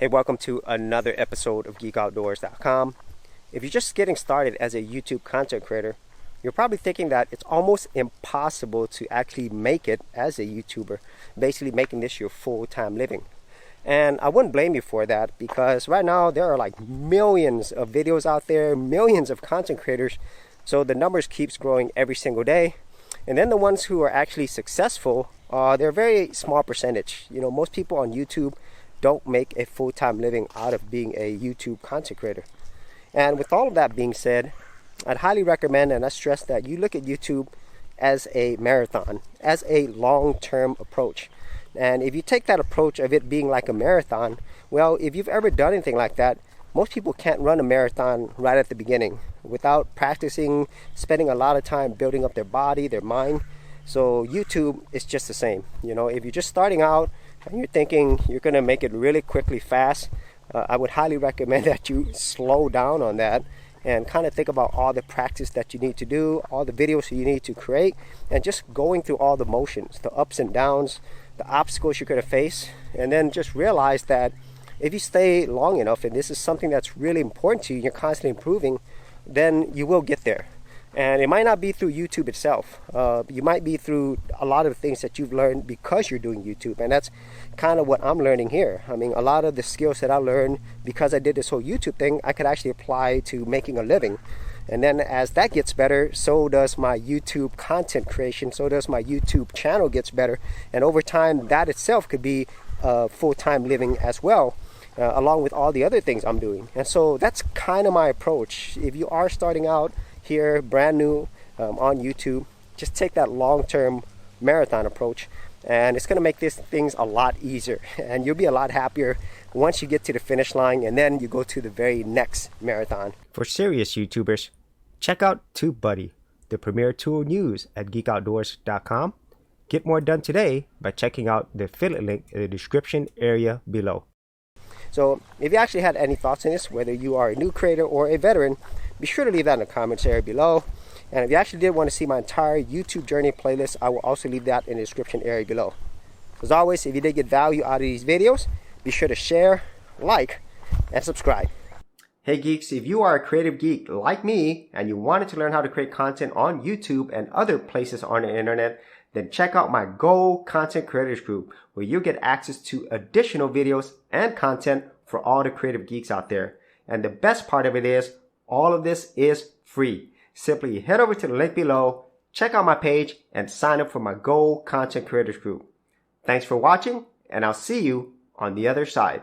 Hey, welcome to another episode of GeekOutdoors.com. If you're just getting started as a YouTube content creator, you're probably thinking that it's almost impossible to actually make it as a YouTuber, basically making this your full-time living. And I wouldn't blame you for that, because right now there are like millions of videos out there, millions of content creators, so the numbers keeps growing every single day. And then the ones who are actually successful, they're a very small percentage. You know, most people on YouTube don't make a full-time living out of being a YouTube content creator. And with all of that being said, I'd highly recommend, and I stress, that you look at YouTube as a marathon, as a long-term approach. And if you take that approach of it being like a marathon, well, if you've ever done anything like that, most people can't run a marathon right at the beginning without practicing, spending a lot of time building up their body, their mind. So YouTube is just the same. You know, if you're just starting out and you're thinking you're going to make it really quickly, fast, I would highly recommend that you slow down on that and kind of think about all the practice that you need to do, all the videos you need to create, and just going through all the motions, the ups and downs, the obstacles you're going to face, and then just realize that if you stay long enough, and this is something that's really important to you, you're constantly improving, then you will get there. And it might not be through YouTube itself. You might be through a lot of things that you've learned because you're doing YouTube. And that's kind of what I'm learning here. I mean, a lot of the skills that I learned because I did this whole YouTube thing, I could actually apply to making a living. And then as that gets better, so does my YouTube content creation, so does my YouTube channel gets better. And over time, that itself could be full-time living as well, along with all the other things I'm doing. And so that's kind of my approach. If you are starting out here, brand new on YouTube, just take that long-term marathon approach, and it's going to make these things a lot easier, and you'll be a lot happier once you get to the finish line, and then you go to the very next marathon. For serious YouTubers, check out TubeBuddy, the premier tool news at GeekOutdoors.com. Get more done today by checking out the affiliate link in the description area below. So if you actually had any thoughts on this, whether you are a new creator or a veteran, be sure to leave that in the comments area below. And if you actually did want to see my entire YouTube journey playlist, I will also leave that in the description area below. As always, if you did get value out of these videos, be sure to share, like, and subscribe. Hey geeks, if you are a creative geek like me and you wanted to learn how to create content on YouTube and other places on the internet, then check out my Go Content Creators group, where you get access to additional videos and content for all the creative geeks out there. And the best part of it is, all of this is free. Simply head over to the link below, check out my page, and sign up for my Go Content Creators group. Thanks for watching, and I'll see you on the other side.